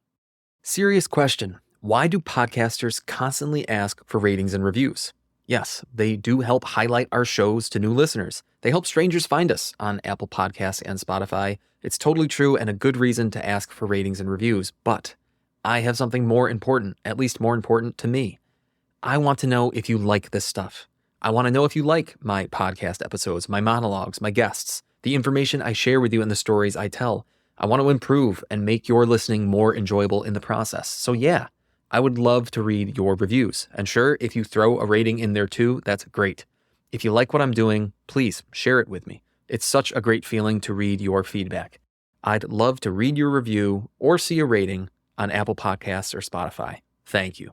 Serious question. Why do podcasters constantly ask for ratings and reviews? Yes, they do help highlight our shows to new listeners. They help strangers find us on Apple Podcasts and Spotify. It's totally true and a good reason to ask for ratings and reviews. But I have something more important, at least more important to me. I want to know if you like this stuff. I want to know if you like my podcast episodes, my monologues, my guests, the information I share with you and the stories I tell. I want to improve and make your listening more enjoyable in the process. So yeah, I would love to read your reviews. And sure, if you throw a rating in there too, that's great. If you like what I'm doing, please share it with me. It's such a great feeling to read your feedback. I'd love to read your review or see a rating on Apple Podcasts or Spotify. Thank you.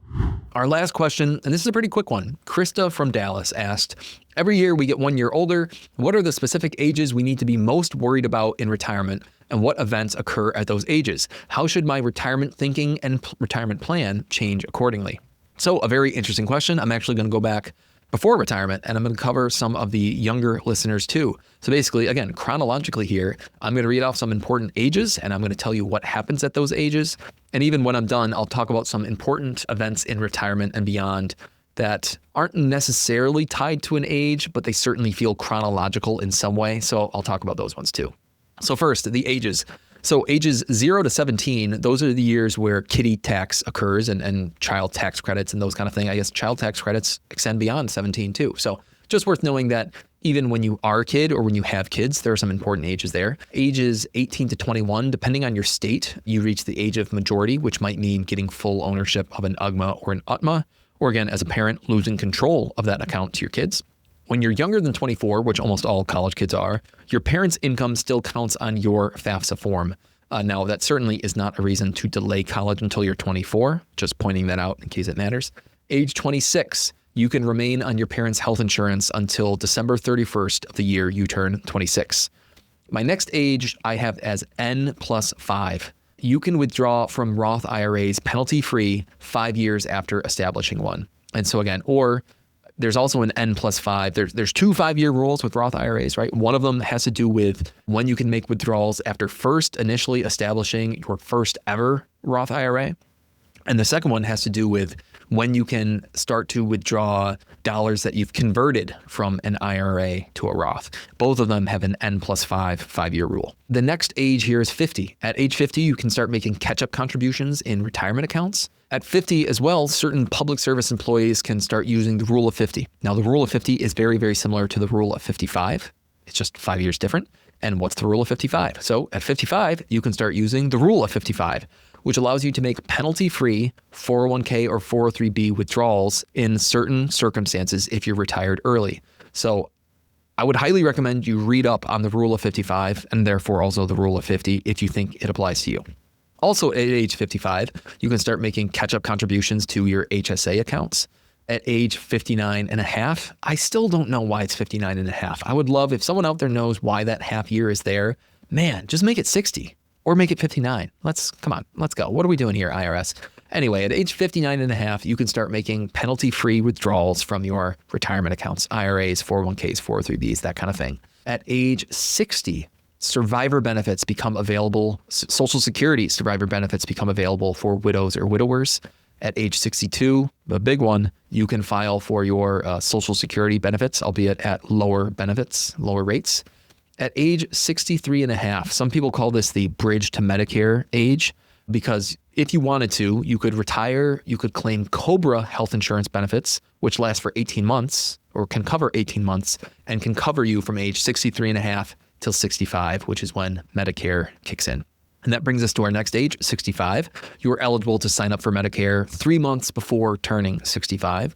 Our last question, and this is a pretty quick one. Krista from Dallas asked, every year we get 1 year older. What are the specific ages we need to be most worried about in retirement? And what events occur at those ages? How should my retirement thinking and retirement plan change accordingly? So a very interesting question. I'm actually going to go back before retirement, and I'm going to cover some of the younger listeners too. So basically, again, chronologically here, I'm going to read off some important ages, and I'm going to tell you what happens at those ages. And even when I'm done, I'll talk about some important events in retirement and beyond that aren't necessarily tied to an age, but they certainly feel chronological in some way. So I'll talk about those ones too. So first, the ages. So ages 0 to 17, those are the years where kiddie tax occurs and child tax credits and those kind of things. I guess child tax credits extend beyond 17 too. So just worth knowing that even when you are a kid or when you have kids, there are some important ages there. Ages 18 to 21, depending on your state, you reach the age of majority, which might mean getting full ownership of an UGMA or an UTMA, or again, as a parent, losing control of that account to your kids. When you're younger than 24, which almost all college kids are, your parents' income still counts on your FAFSA form. Now, that certainly is not a reason to delay college until you're 24, just pointing that out in case it matters. Age 26, you can remain on your parents' health insurance until December 31st of the year you turn 26. My next age I have as N plus 5. You can withdraw from Roth IRAs penalty-free 5 years after establishing one. And so again, or there's also an N plus 5. There's 2 5-year rules with Roth IRAs, right? One of them has to do with when you can make withdrawals after first initially establishing your first ever Roth IRA. And the second one has to do with when you can start to withdraw dollars that you've converted from an IRA to a Roth. Both of them have an N plus 5-year rule. The next age here is 50. At age 50, you can start making catch-up contributions in retirement accounts. At 50 as well, certain public service employees can start using the rule of 50. Now, the rule of 50 is very, very similar to the rule of 55. It's just 5 years different. And what's the rule of 55? So at 55, you can start using the rule of 55, which allows you to make penalty-free 401k or 403b withdrawals in certain circumstances if you're retired early. So I would highly recommend you read up on the rule of 55 and therefore also the rule of 50 if you think it applies to you. Also at age 55, you can start making catch-up contributions to your HSA accounts. At age 59 and a half, I still don't know why it's 59 and a half. I would love if someone out there knows why that half year is there. Man, just make it 60. Or make it 59. Come on, let's go. What are we doing here, IRS? Anyway, at age 59 and a half, you can start making penalty-free withdrawals from your retirement accounts, IRAs, 401ks, 403bs, that kind of thing. At age 60, survivor benefits become available. Social Security survivor benefits become available for widows or widowers. At age 62, the big one, you can file for your Social Security benefits, albeit at lower rates. At age 63 and a half, some people call this the bridge to Medicare age, because if you wanted to, you could retire, you could claim COBRA health insurance benefits, which last for 18 months or can cover 18 months and can cover you from age 63 and a half till 65, which is when Medicare kicks in. And that brings us to our next age, 65. You are eligible to sign up for Medicare 3 months before turning 65.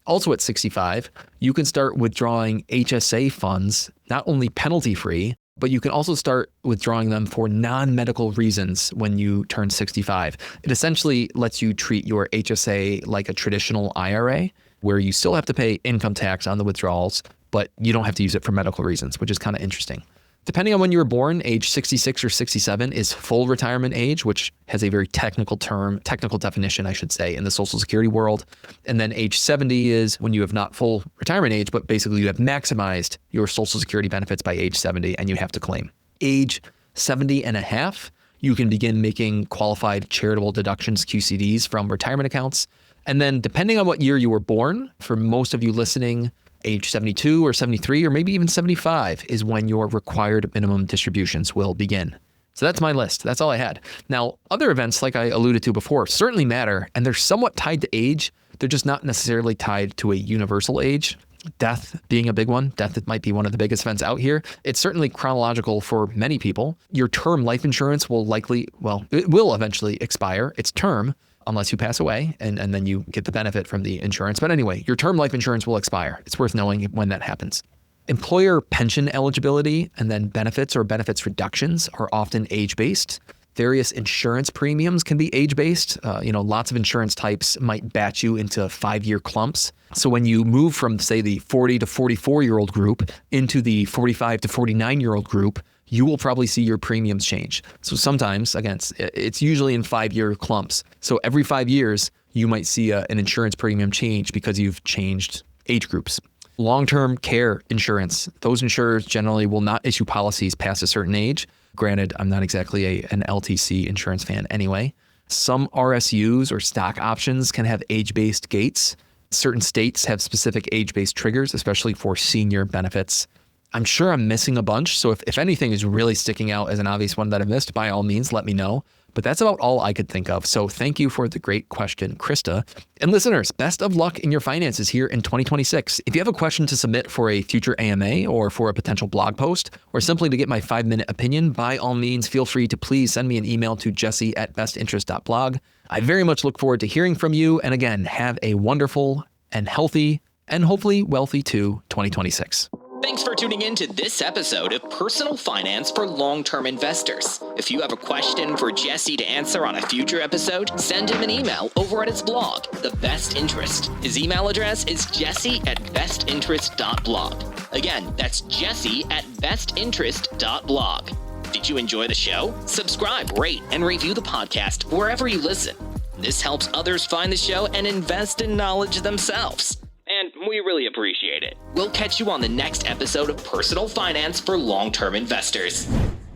Also at 65, you can start withdrawing HSA funds, not only penalty-free, but you can also start withdrawing them for non-medical reasons when you turn 65. It essentially lets you treat your HSA like a traditional IRA, where you still have to pay income tax on the withdrawals, but you don't have to use it for medical reasons, which is kind of interesting. Depending on when you were born, age 66 or 67 is full retirement age, which has a very technical definition, I should say, in the Social Security world. And then age 70 is when you have not full retirement age, but basically you have maximized your Social Security benefits by age 70 and you have to claim. Age 70 and a half, you can begin making qualified charitable deductions, QCDs, from retirement accounts. And then depending on what year you were born, for most of you listening, age 72 or 73 or maybe even 75 is when your required minimum distributions will begin. So that's my list. That's all I had. Now, other events, like I alluded to before, certainly matter, and they're somewhat tied to age. They're just not necessarily tied to a universal age. Death being a big one. Death might be one of the biggest events out here. It's certainly chronological for many people. Your term life insurance will it will eventually expire its term, unless you pass away, and then you get the benefit from the insurance. But anyway, your term life insurance will expire. It's worth knowing when that happens. Employer pension eligibility and then benefits or benefits reductions are often age-based. Various insurance premiums can be age-based. Lots of insurance types might batch you into 5-year clumps. So when you move from, say, the 40 to 44-year-old group into the 45 to 49-year-old group, you will probably see your premiums change. So sometimes, again, it's usually in 5-year clumps. So every 5 years, you might see an insurance premium change because you've changed age groups. Long-term care insurance. Those insurers generally will not issue policies past a certain age. Granted, I'm not exactly an LTC insurance fan anyway. Some RSUs or stock options can have age-based gates. Certain states have specific age-based triggers, especially for senior benefits. I'm sure I'm missing a bunch, so if anything is really sticking out as an obvious one that I missed, by all means, let me know. But that's about all I could think of. So thank you for the great question, Krista. And listeners, best of luck in your finances here in 2026. If you have a question to submit for a future AMA or for a potential blog post, or simply to get my 5-minute opinion, by all means, feel free to please send me an email to jesse@bestinterest.blog. I very much look forward to hearing from you. And again, have a wonderful and healthy and hopefully wealthy too 2026. Thanks for tuning in to this episode of Personal Finance for Long-Term Investors. If you have a question for Jesse to answer on a future episode, send him an email over at his blog, The Best Interest. His email address is jesse@bestinterest.blog. Again, that's jesse@bestinterest.blog. Did you enjoy the show? Subscribe, rate, and review the podcast wherever you listen. This helps others find the show and invest in knowledge themselves. And we really appreciate it. We'll catch you on the next episode of Personal Finance for Long-Term Investors.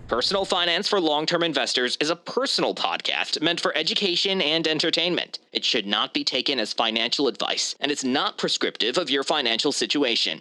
Personal Finance for Long-Term Investors is a personal podcast meant for education and entertainment. It should not be taken as financial advice, and it's not prescriptive of your financial situation.